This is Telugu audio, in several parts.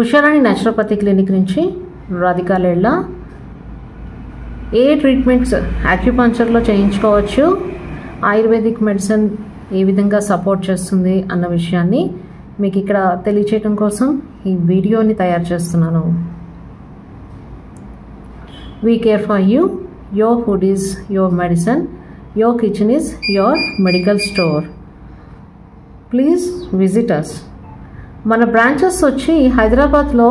ఉషారాణి న్యాచురోపతి క్లినిక్ నుంచి రాధికా లేళ్ళ. ఏ ట్రీట్మెంట్స్ యాక్యుపంక్చర్లో చేయించుకోవచ్చు, ఆయుర్వేదిక్ మెడిసిన్ ఏ విధంగా సపోర్ట్ చేస్తుంది అన్న విషయాన్ని మీకు ఇక్కడ తెలియచేయడం కోసం ఈ వీడియోని తయారు చేస్తున్నాను. We care for you. Your food is your medicine. Your kitchen is your medical store. Please visit us. మన బ్రాంచెస్ వచ్చి హైదరాబాద్లో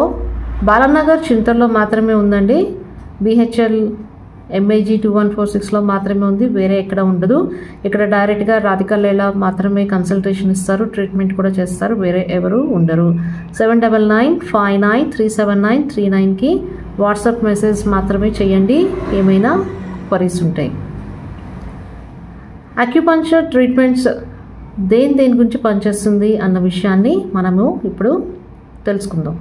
బాలానగర్ చింతల్లో మాత్రమే ఉందండి. BHL MIG 2146లో మాత్రమే ఉంది, వేరే ఎక్కడ ఉండదు. ఇక్కడ డైరెక్ట్గా రాధికా లేళ్ళ మాత్రమే కన్సల్టేషన్ ఇస్తారు, ట్రీట్మెంట్ కూడా చేస్తారు, వేరే ఎవరు ఉండరు. 7995937939కి వాట్సాప్ మెసేజ్ మాత్రమే చేయండి, ఏమైనా క్వరీస్ ఉంటాయి. అక్యుపంక్చర్ ట్రీట్మెంట్స్ దేని గురించి పనిచేస్తుంది అన్న విషయాన్ని మనము ఇప్పుడు తెలుసుకుందాం.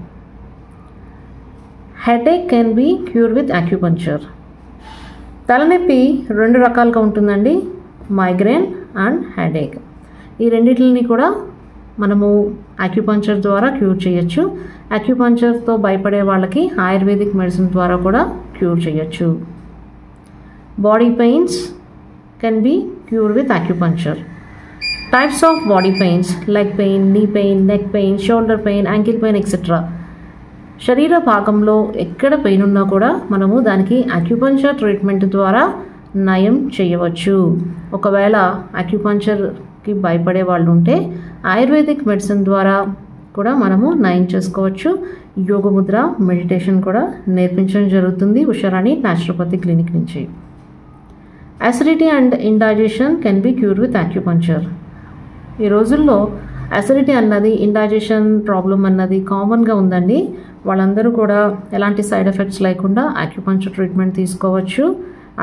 Headache can be cure with acupuncture. తలనొప్పి రెండు రకాలుగా ఉంటుందండి, మైగ్రేన్ అండ్ హెడేక్. ఈ రెండింటిని కూడా మనము అక్యుపంక్చర్ ద్వారా క్యూర్ చేయొచ్చు. అక్యుపంక్చర్తో భయపడే వాళ్ళకి ఆయుర్వేదిక్ మెడిసిన్ ద్వారా కూడా క్యూర్ చేయొచ్చు. Body pains can be cure with acupuncture. Types of body pains, leg pain, knee pain, neck pain, shoulder pain, ankle pain etcetera. శరీర భాగంలో ఎక్కడ పెయిన్ ఉన్నా కూడా మనము దానికి అక్యుపంక్చర్ ట్రీట్మెంట్ ద్వారా నయం చేయవచ్చు. ఒకవేళ అక్యుపంక్చర్కి భయపడే వాళ్ళు ఉంటే ఆయుర్వేదిక్ మెడిసిన్ ద్వారా కూడా మనము నయం చేసుకోవచ్చు. యోగముద్ర మెడిటేషన్ కూడా నేర్పించడం జరుగుతుంది ఉషారాణి న్యాచురోపతి క్లినిక్ నుంచి. Acidity and indigestion can be cure with acupuncture. ఈ రోజుల్లో అసిడిటీ అన్నది, ఇండైజెషన్ ప్రాబ్లం అన్నది కామన్గా ఉందండి. వాళ్ళందరూ కూడా ఎలాంటి సైడ్ ఎఫెక్ట్స్ లేకుండా అక్యుపంక్చర్ ట్రీట్మెంట్ తీసుకోవచ్చు.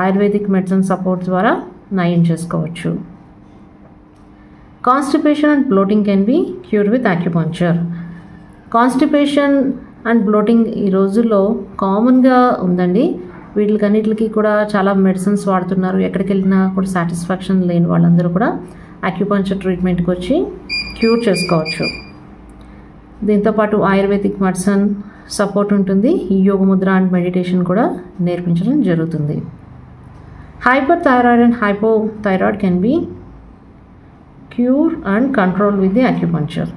ఆయుర్వేదిక్ మెడిసిన్ సపోర్ట్ ద్వారా నయం చేసుకోవచ్చు. Constipation and bloating can be cure with acupuncture. Constipation and bloating ఈ రోజుల్లో కామన్గా ఉందండి. వీటికన్నిటికి కూడా చాలా మెడిసిన్స్ వాడుతున్నారు. ఎక్కడికి వెళ్ళినా కూడా సాటిస్ఫాక్షన్ లేని వాళ్ళందరూ కూడా అక్యుపంక్చర్ ట్రీట్మెంట్కి వచ్చి క్యూర్ చేసుకోవచ్చు. దీంతోపాటు ఆయుర్వేదిక్ మెడిసిన్ సపోర్ట్ ఉంటుంది. యోగముద్ర అండ్ మెడిటేషన్ కూడా నేర్పించడం జరుగుతుంది. Hyper thyroid and hypothyroid can be cure and control with the acupuncture.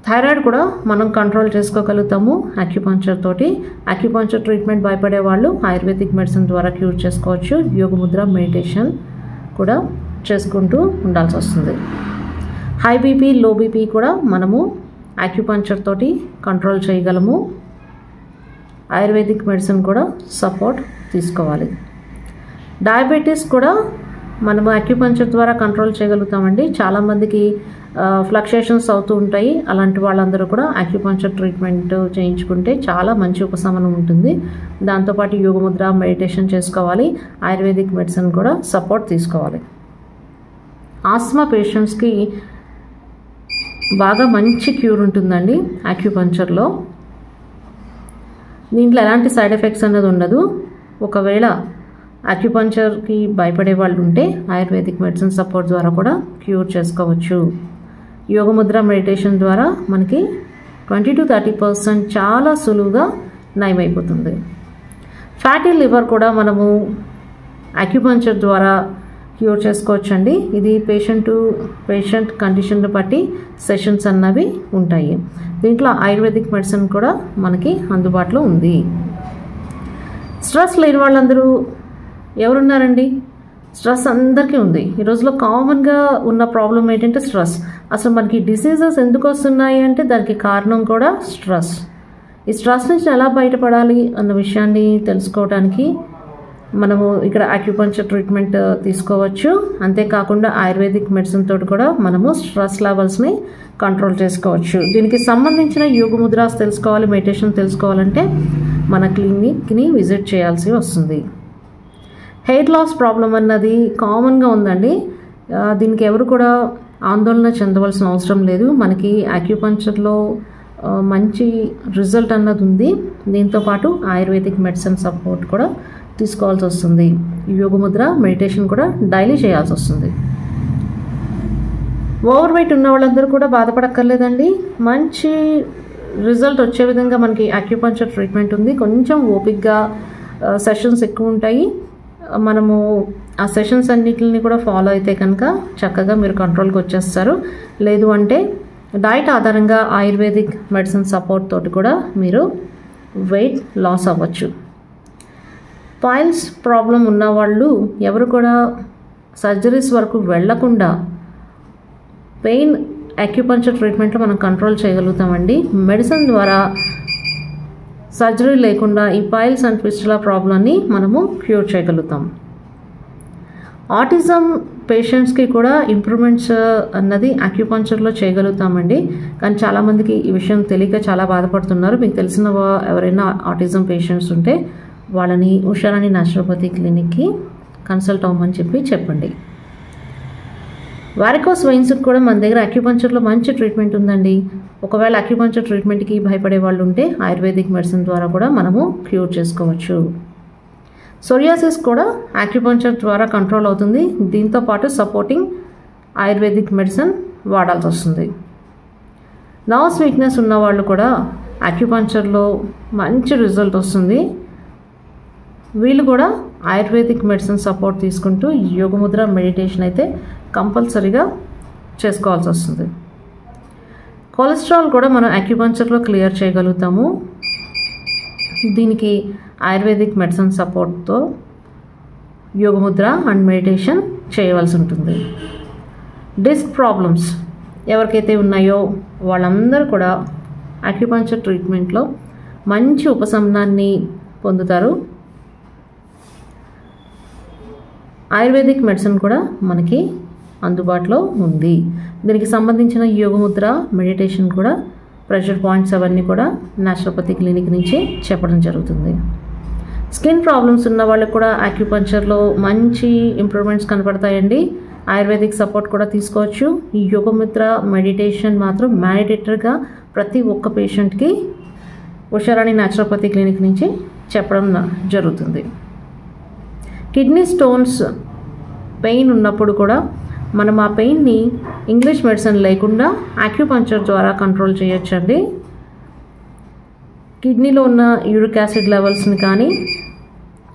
Thyroid కూడా మనం కంట్రోల్ చేసుకోగలుగుతాము అక్యుపంక్చర్ తోటి. అక్యుపంక్చర్ ట్రీట్మెంట్ భయపడే వాళ్ళు ఆయుర్వేదిక్ మెడిసిన్ ద్వారా క్యూర్ చేసుకోవచ్చు. యోగముద్ర మెడిటేషన్ కూడా చేసుకుంటూ ఉండాల్సి వస్తుంది. హై బీపీ, లో బీపీ కూడా మనము అక్యుపంక్చర్ తోటి కంట్రోల్ చేయగలము. ఆయుర్వేదిక్ మెడిసిన్ కూడా సపోర్ట్ తీసుకోవాలి. డయాబెటీస్ కూడా మనము అక్యుపంక్చర్ ద్వారా కంట్రోల్ చేయగలుగుతామండి. చాలామందికి ఫ్లక్చుయేషన్స్ అవుతూ ఉంటాయి. అలాంటి వాళ్ళందరూ కూడా అక్యుపంక్చర్ ట్రీట్మెంట్ చేయించుకుంటే చాలా మంచి ఉపశమనం ఉంటుంది. దాంతోపాటు యోగముద్ర మెడిటేషన్ చేసుకోవాలి. ఆయుర్వేదిక్ మెడిసిన్ కూడా సపోర్ట్ తీసుకోవాలి. ఆస్మా పేషెంట్స్కి బాగా మంచి క్యూర్ ఉంటుందండి అక్యుపంక్చర్లో. దీంట్లో ఎలాంటి సైడ్ ఎఫెక్ట్స్ అనేది ఉండదు. ఒకవేళ అక్యుపంక్చర్కి భయపడే వాళ్ళు ఉంటే ఆయుర్వేదిక్ మెడిసిన్ సపోర్ట్ ద్వారా కూడా క్యూర్ చేసుకోవచ్చు. యోగముద్ర మెడిటేషన్ ద్వారా మనకి 20 to 30% చాలా సులువుగా నయమైపోతుంది. ఫ్యాటీ లివర్ కూడా మనము అక్యుపంక్చర్ ద్వారా క్యూర్ చేసుకోవచ్చండి. ఇది పేషెంట్ కండిషన్ని బట్టి సెషన్స్ అన్నవి ఉంటాయి. దీంట్లో ఆయుర్వేదిక్ మెడిసిన్ కూడా మనకి అందుబాటులో ఉంది. స్ట్రెస్ లేని వాళ్ళందరూ ఎవరున్నారండి? స్ట్రెస్ అందరికీ ఉంది. ఈ రోజులో కామన్గా ఉన్న ప్రాబ్లం ఏంటంటే స్ట్రెస్. అసలు మనకి డిసీజెస్ ఎందుకు వస్తున్నాయి అంటే దానికి కారణం కూడా స్ట్రెస్. ఈ స్ట్రెస్ నుంచి ఎలా బయటపడాలి అన్న విషయాన్ని తెలుసుకోవడానికి మనము ఇక్కడ అక్యుపంక్చర్ ట్రీట్మెంట్ తీసుకోవచ్చు. అంతేకాకుండా ఆయుర్వేదిక్ మెడిసిన్ తోటి కూడా మనము స్ట్రెస్ లెవెల్స్ని కంట్రోల్ చేసుకోవచ్చు. దీనికి సంబంధించిన యోగముద్రాస్ తెలుసుకోవాలి, మెడిటేషన్ తెలుసుకోవాలంటే మన క్లినిక్ని విజిట్ చేయాల్సి వస్తుంది. హెయిర్ లాస్ ప్రాబ్లం అన్నది కామన్గా ఉందండి. దీనికి ఎవరు కూడా ఆందోళన చెందవలసిన అవసరం లేదు. మనకి అక్యుపంక్చర్లో మంచి రిజల్ట్ అన్నది ఉంది. దీంతోపాటు ఆయుర్వేదిక్ మెడిసిన్ సపోర్ట్ కూడా తీసుకోవాల్సి వస్తుంది. యోగముద్ర మెడిటేషన్ కూడా డైలీ చేయాల్సి వస్తుంది. ఓవర్ వెయిట్ ఉన్న వాళ్ళందరూ కూడా బాధపడక్కర్లేదండి. మంచి రిజల్ట్ వచ్చే విధంగా మనకి అక్యుపంక్చర్ ట్రీట్మెంట్ ఉంది. కొంచెం ఓపిక్గా సెషన్స్ ఎక్కువ ఉంటాయి. మనము ఆ సెషన్స్ అన్నిటిని కూడా ఫాలో అయితే కనుక చక్కగా మీరు కంట్రోల్కి వచ్చేస్తారు. లేదు అంటే డైట్ ఆధారంగా ఆయుర్వేదిక్ మెడిసిన్ సపోర్ట్ తోటి కూడా మీరు వెయిట్ లాస్ అవ్వచ్చు. పైల్స్ ప్రాబ్లం ఉన్నవాళ్ళు ఎవరు కూడా సర్జరీస్ వరకు వెళ్లకుండా పెయిన్ అక్యుపంక్చర్ ట్రీట్మెంట్లో మనం కంట్రోల్ చేయగలుగుతామండి. మెడిసిన్ ద్వారా సర్జరీ లేకుండా ఈ పైల్స్ అండ్ ఫిస్టులా ప్రాబ్లమ్ని మనము క్యూర్ చేయగలుగుతాం. ఆటిజం పేషెంట్స్కి కూడా ఇంప్రూవ్మెంట్స్ అన్నది అక్యుపంక్చర్లో చేయగలుగుతామండి. కానీ చాలామందికి ఈ విషయం తెలియక చాలా బాధపడుతున్నారు. మీకు తెలిసిన ఎవరైనా ఆటిజం పేషెంట్స్ ఉంటే వాళ్ళని ఉషారాణి న్యాచురోపతి క్లినిక్కి కన్సల్ట్ అవ్వమని చెప్పండి. వారికోస్ వెయిన్స్కి కూడా మన దగ్గర అక్యుపంక్చర్లో మంచి ట్రీట్మెంట్ ఉందండి. ఒకవేళ అక్యుపంక్చర్ ట్రీట్మెంట్కి భయపడే వాళ్ళు ఉంటే ఆయుర్వేదిక్ మెడిసిన్ ద్వారా కూడా మనము క్యూర్ చేసుకోవచ్చు. సోరియాసిస్ కూడా అక్యుపంక్చర్ ద్వారా కంట్రోల్ అవుతుంది. దీంతో పాటు సపోర్టింగ్ ఆయుర్వేదిక్ మెడిసిన్ వాడాల్సి వస్తుంది. నర్వ్స్ వీక్నెస్ ఉన్న వాళ్ళు కూడా అక్యుపంక్చర్లో మంచి రిజల్ట్ వస్తుంది. వీళ్ళు కూడా ఆయుర్వేదిక్ మెడిసిన్ సపోర్ట్ తీసుకుంటూ యోగముద్ర మెడిటేషన్ అయితే కంపల్సరీగా చేసుకోవాల్సి వస్తుంది. కొలెస్ట్రాల్ కూడా మనం అక్యుపంక్చర్లో క్లియర్ చేయగలుగుతాము. దీనికి ఆయుర్వేదిక్ మెడిసిన్ సపోర్ట్తో యోగముద్ర అండ్ మెడిటేషన్ చేయవలసి ఉంటుంది. డిస్క్ ప్రాబ్లమ్స్ ఎవరికైతే ఉన్నాయో వాళ్ళందరూ కూడా అక్యుపంక్చర్ ట్రీట్మెంట్లో మంచి ఉపశమనాన్ని పొందుతారు. ఆయుర్వేదిక్ మెడిసిన్ కూడా మనకి అందుబాటులో ఉంది. దీనికి సంబంధించిన యోగముద్ర మెడిటేషన్ కూడా ప్రెషర్ పాయింట్స్ అవన్నీ కూడా న్యాచురోపతి క్లినిక్ నుంచి చెప్పడం జరుగుతుంది. స్కిన్ ప్రాబ్లమ్స్ ఉన్న వాళ్ళకి కూడా అక్యుపంక్చర్లో మంచి ఇంప్రూవ్మెంట్స్ కనపడతాయండి. ఆయుర్వేదిక్ సపోర్ట్ కూడా తీసుకోవచ్చు. ఈ యోగముద్ర మెడిటేషన్ మాత్రం మ్యాండేటరీగా ప్రతి ఒక్క పేషెంట్కి ఉషారాణి న్యాచురోపతి క్లినిక్ నుంచి చెప్పడం జరుగుతుంది. కిడ్నీ స్టోన్స్ పెయిన్ ఉన్నప్పుడు కూడా మనం ఆ పెయిన్ని ఇంగ్లీష్ మెడిసిన్ లేకుండా అక్యుపంక్చర్ ద్వారా కంట్రోల్ చేయొచ్చండి. కిడ్నీలో ఉన్న యూరిక్ యాసిడ్ లెవెల్స్ని కానీ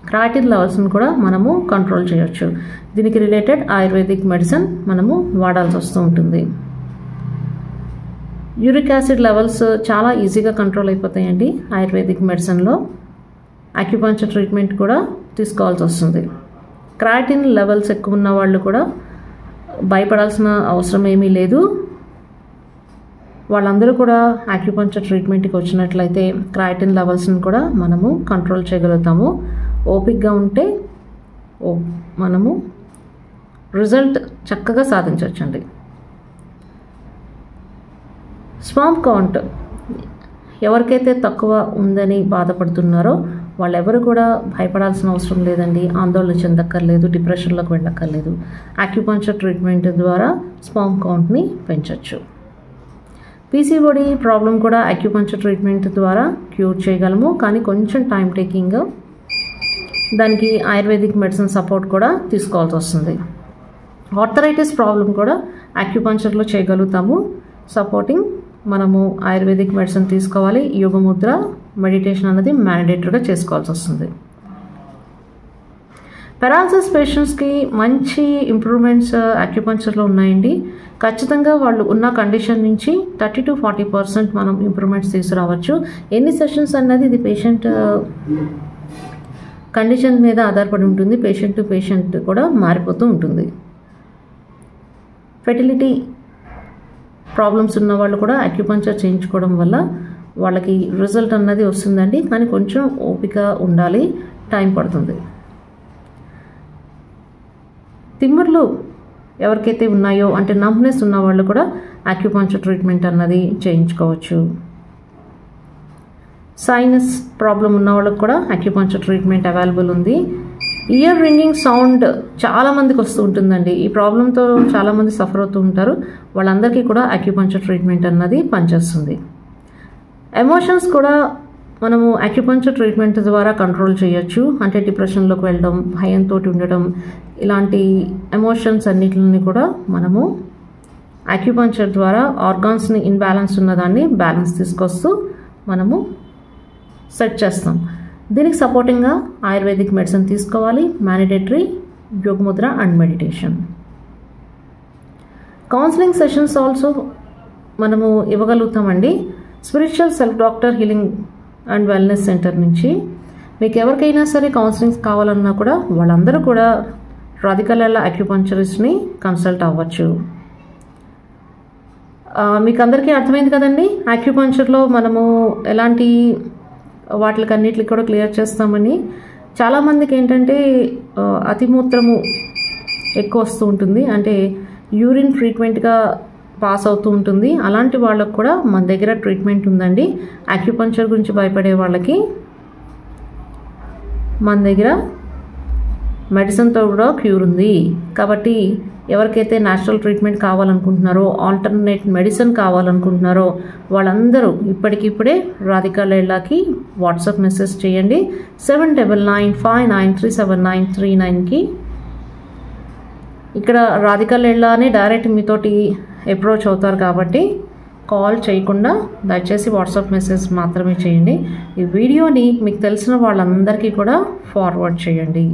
క్రియాటిన్ లెవెల్స్ని కూడా మనము కంట్రోల్ చేయొచ్చు. దీనికి రిలేటెడ్ ఆయుర్వేదిక్ మెడిసిన్ మనము వాడాల్సి వస్తూ ఉంటుంది. యూరిక్ యాసిడ్ లెవెల్స్ చాలా ఈజీగా కంట్రోల్ అయిపోతాయండి ఆయుర్వేదిక్ మెడిసిన్లో. అక్యుపంక్చర్ ట్రీట్మెంట్ కూడా తీసుకోవాల్సి వస్తుంది. క్రియాటిన్ లెవెల్స్ ఎక్కువ ఉన్న వాళ్ళు కూడా భయపడాల్సిన అవసరం ఏమీ లేదు. వాళ్ళందరూ కూడా అక్యుపంక్చర్ ట్రీట్మెంట్కి వచ్చినట్లయితే క్రియాటిన్ లెవెల్స్ని కూడా మనము కంట్రోల్ చేయగలుగుతాము. ఓపిక్గా ఉంటే మనము రిజల్ట్ చక్కగా సాధించవచ్చండి. స్పర్మ్ కౌంట్ ఎవరికైతే తక్కువ ఉందని బాధపడుతున్నారో వాళ్ళెవరు కూడా భయపడాల్సిన అవసరం లేదండి. ఆందోళన చెందక్కర్లేదు, డిప్రెషన్లోకి వెళ్ళక్కర్లేదు. అక్యుపంక్చర్ ట్రీట్మెంట్ ద్వారా స్పర్మ్ కౌంట్ని పెంచవచ్చు. పీసీఓడి ప్రాబ్లం కూడా అక్యుపంక్చర్ ట్రీట్మెంట్ ద్వారా క్యూర్ చేయగలము. కానీ కొంచెం టైం టేకింగ్. దానికి ఆయుర్వేదిక్ మెడిసిన్ సపోర్ట్ కూడా తీసుకోవాల్సి వస్తుంది. ఆర్థరైటిస్ ప్రాబ్లం కూడా అక్యుపంక్చర్లో చేయగలుగుతాము. సపోర్టింగ్ మనము ఆయుర్వేదిక్ మెడిసిన్ తీసుకోవాలి. యోగముద్ర మెడిటేషన్ అనేది మ్యాండేటరీగా చేసుకోవాల్సి వస్తుంది. పెరాలసిస్ పేషెంట్స్కి మంచి ఇంప్రూవ్మెంట్స్ అక్యుపంక్చర్లో ఉన్నాయండి. ఖచ్చితంగా వాళ్ళు ఉన్న కండిషన్ నుంచి 30 to 40% మనం ఇంప్రూవ్మెంట్స్ తీసుకురావచ్చు. ఎన్ని సెషన్స్ అన్నది ఇది పేషెంట్ కండిషన్ మీద ఆధారపడి ఉంటుంది. పేషెంట్ టు పేషెంట్ కూడా మారిపోతూ ఉంటుంది. ఫెర్టిలిటీ ప్రాబ్లమ్స్ ఉన్న వాళ్ళు కూడా అక్యుపంక్చర్ చేయించుకోవడం వల్ల వాళ్ళకి రిజల్ట్ అన్నది వస్తుందండి. కానీ కొంచెం ఓపిక ఉండాలి, టైం పడుతుంది. తిమ్మిర్లు ఎవరికైతే ఉన్నాయో అంటే నంబ్నెస్ ఉన్న వాళ్ళు కూడా అక్యుపంక్చర్ ట్రీట్మెంట్ అన్నది చేయించుకోవచ్చు. సైనస్ ప్రాబ్లం ఉన్న వాళ్ళకి కూడా అక్యుపంక్చర్ ట్రీట్మెంట్ అవైలబుల్ ఉంది. ఇయర్ రింగింగ్ సౌండ్ చాలామందికి వస్తూ ఉంటుందండి. ఈ ప్రాబ్లంతో చాలామంది సఫర్ అవుతూ ఉంటారు. వాళ్ళందరికీ కూడా అక్యుపంక్చర్ ట్రీట్మెంట్ అన్నది పనిచేస్తుంది. ఎమోషన్స్ కూడా మనము అక్యుపంక్చర్ ట్రీట్మెంట్ ద్వారా కంట్రోల్ చేయొచ్చు. అంటే డిప్రెషన్లోకి వెళ్ళడం, భయంతో ఉండడం, ఇలాంటి ఎమోషన్స్ అన్నిటిని కూడా మనము అక్యుపంక్చర్ ద్వారా ఆర్గాన్స్ని ఇన్బ్యాలెన్స్ ఉన్నదాన్ని బ్యాలెన్స్ తీసుకొస్తూ మనము సెట్ చేస్తాం. దీనికి సపోర్టింగ్గా ఆయుర్వేదిక్ మెడిసిన్ తీసుకోవాలి. మ్యాండేటరీ యోగముద్ర and meditation. Counselling sessions also మనము ఇవ్వగలుగుతామండి. Spiritual self doctor healing and wellness centre నుంచి మీకు ఎవరికైనా సరే కౌన్సిలింగ్స్ కావాలన్నా కూడా వాళ్ళందరూ కూడా రాధికా లైలా అక్యుపంక్చరిస్ట్ని కన్సల్ట్ అవ్వచ్చు. మీకు అందరికీ అర్థమైంది కదండి. అక్యుపంక్చర్లో మనము ఎలాంటి వాటికన్నిటికి కూడా క్లియర్ చేస్తామని. చాలామందికి ఏంటంటే అతిమూత్రము ఎక్కువ వస్తూ ఉంటుంది, అంటే యూరిన్ ఫ్రీక్వెంట్గా పాస్ అవుతూ ఉంటుంది. అలాంటి వాళ్ళకు కూడా మన దగ్గర ట్రీట్మెంట్ ఉందండి. అక్యుపంక్చర్ గురించి భయపడే వాళ్ళకి మన దగ్గర మెడిసిన్తో కూడా క్యూర్ ఉంది. కాబట్టి ఎవరికైతే న్యాచురల్ ట్రీట్మెంట్ కావాలనుకుంటున్నారో, ఆల్టర్నేట్ మెడిసిన్ కావాలనుకుంటున్నారో వాళ్ళందరూ ఇప్పటికిప్పుడే రాధికా లైలాకి వాట్సాప్ మెసేజ్ చేయండి. 7995937939కి. ఇక్కడ రాధికా లైలానే డైరెక్ట్ మీతోటి అప్రోచ్ అవుతారు కాబట్టి కాల్ చేయకుండా దయచేసి వాట్సాప్ మెసేజ్ మాత్రమే చేయండి. ఈ వీడియోని మీకు తెలిసిన వాళ్ళందరికీ కూడా ఫార్వర్డ్ చేయండి.